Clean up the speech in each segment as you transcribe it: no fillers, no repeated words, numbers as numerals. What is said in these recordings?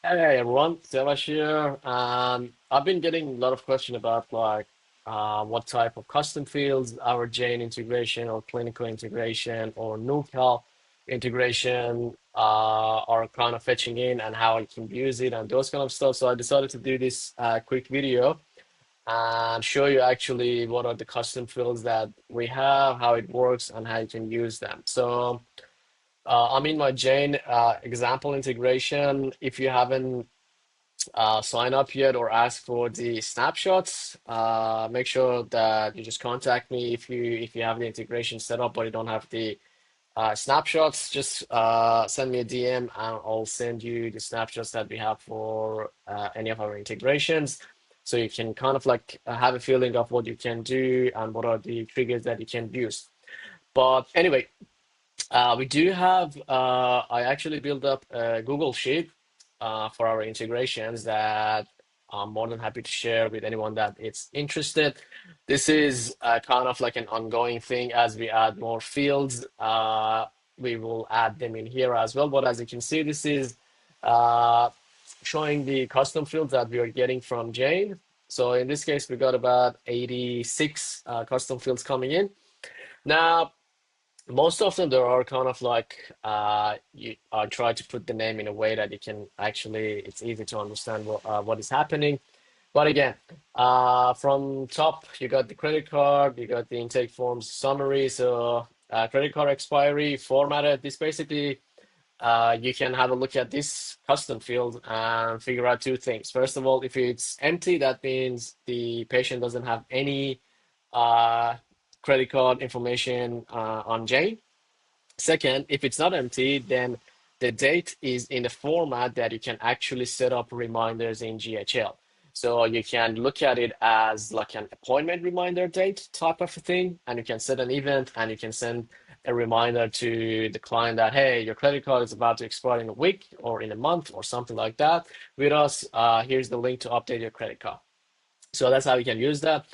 Hey everyone, Siavash here. I've been getting a lot of questions about what type of custom fields our Jane integration or clinical integration or NuCal integration are kind of fetching in and how I can use it and those kind of stuff. So I decided to do this quick video and show you actually what are the custom fields that we have, how it works, and how you can use them. So I'm in my Jane example integration. If you haven't sign up yet or ask for the snapshots, make sure that you just contact me if you have the integration set up but you don't have the snapshots. Just send me a DM and I'll send you the snapshots that we have for any of our integrations. So you can kind of have a feeling of what you can do and what are the triggers that you can use. But anyway, we do have, I actually built up a Google Sheet for our integrations that I'm more than happy to share with anyone that is interested. This is kind of like an ongoing thing as we add more fields. We will add them in here as well. But as you can see, this is uh, showing the custom fields that we are getting from Jane. So in this case, we got about 86 custom fields coming in. Now, most of them, there are kind of I try to put the name in a way that you can actually, it's easy to understand what is happening. But again, from top, you got the credit card, you got the intake forms summary. So credit card expiry formatted. This basically, you can have a look at this custom field and figure out two things. First of all, if it's empty, that means the patient doesn't have any uh, credit card information on Jane. Second, if it's not empty, then the date is in the format that you can actually set up reminders in GHL. So you can look at it as like an appointment reminder date type of a thing, and you can set an event and you can send a reminder to the client that, hey, your credit card is about to expire in a week or in a month or something like that. With us, here's the link to update your credit card. So that's how you can use that.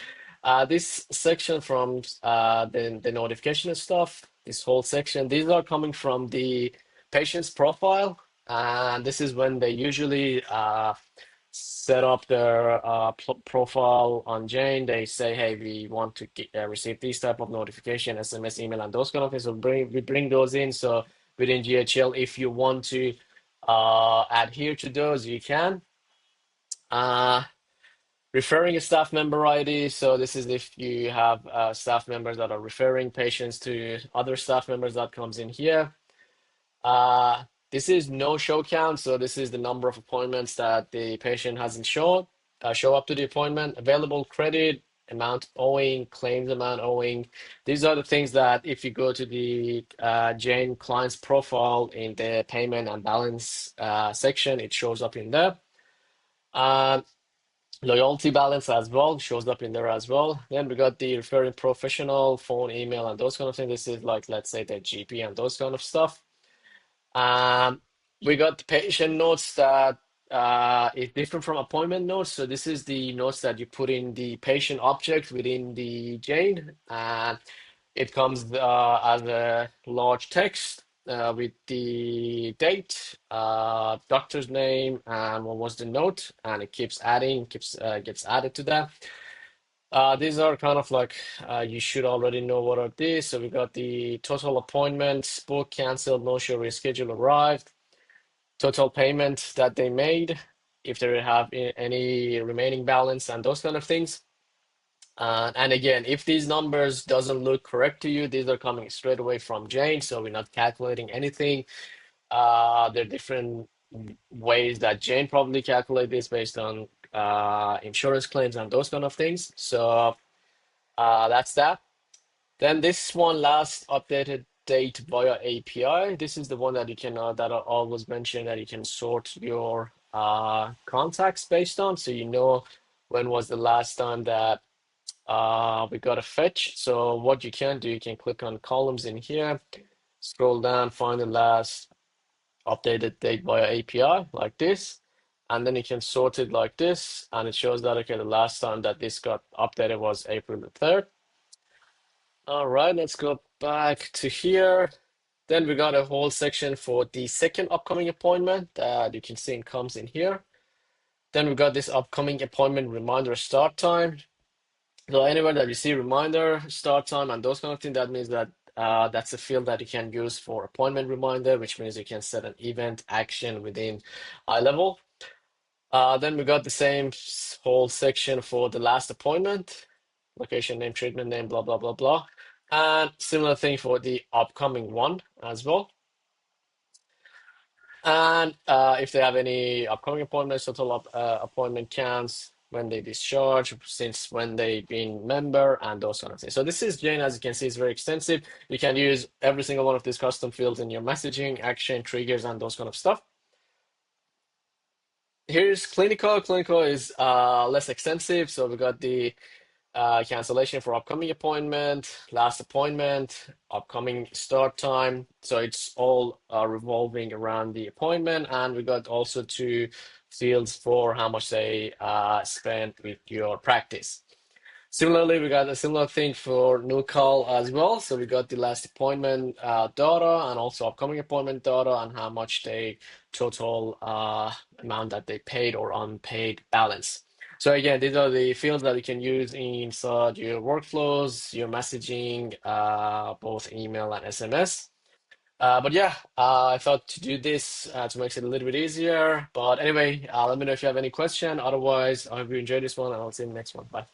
This section from the notification and stuff, this whole section, these are coming from the patient's profile. And this is when they usually set up their profile on Jane. They say, hey, we want to receive these type of notification, SMS, email, and those kind of things. So we bring those in. So within GHL, if you want to adhere to those, you can. Uh, Referring a staff member ID. So this is if you have staff members that are referring patients to other staff members that comes in here. This is no show count. So this is the number of appointments that the patient hasn't show up to the appointment, available credit, amount owing, claims amount owing. These are the things that if you go to the Jane client's profile in the payment and balance section, it shows up in there. Um, Loyalty balance as well shows up in there as well. Then we got the referring professional, phone, email, and those kind of things. This is like, let's say, the GP and those kind of stuff. Um, we got the patient notes that is different from appointment notes. So this is the notes that you put in the patient object within the Jane, and it comes as a large text with the date, doctor's name, and what was the note, and it keeps adding, keeps gets added to that. These are kind of like you should already know what are these. So we got the total appointments, book, canceled, no show, reschedule, arrived, total payment that they made, if they have any remaining balance, and those kind of things. And again, if these numbers doesn't look correct to you, these are coming straight away from Jane, so we're not calculating anything. There are different ways that Jane probably calculate this based on insurance claims and those kind of things. So that's that. Then this one last updated date via API. This is the one that you can that I always mention that you can sort your contacts based on, so you know when was the last time that we got a fetch. So what you can do, you can click on columns in here, scroll down, find the last updated date via API like this, and then you can sort it like this, and it shows that, okay, the last time that this got updated was April the 3rd. All right, let's go back to here. Then we got a whole section for the second upcoming appointment that you can see it comes in here. Then we got this upcoming appointment reminder start time. So anywhere that you see reminder, start time, and those kind of things, that means that that's a field that you can use for appointment reminder, which means you can set an event action within iLevel. Then we got the same whole section for the last appointment, location name, treatment name, blah, blah, blah, blah. And similar thing for the upcoming one as well. And if they have any upcoming appointments, total appointment counts, when they discharge, since when they've been member, and those kind of things. So this is Jane, as you can see, is very extensive. You can use every single one of these custom fields in your messaging, action, triggers, and those kind of stuff. Here's clinical. Clinical is less extensive. So we got the cancellation for upcoming appointment, last appointment, upcoming start time. So it's all revolving around the appointment. And we got also two fields for how much they spent with your practice. Similarly, we got a similar thing for new call as well. So we got the last appointment data and also upcoming appointment data and how much they total amount that they paid or unpaid balance. So again, these are the fields that you can use inside your workflows, your messaging, both email and SMS. But yeah, I thought to do this to make it a little bit easier. But anyway, let me know if you have any question. Otherwise, I hope you enjoyed this one and I'll see you in the next one. Bye.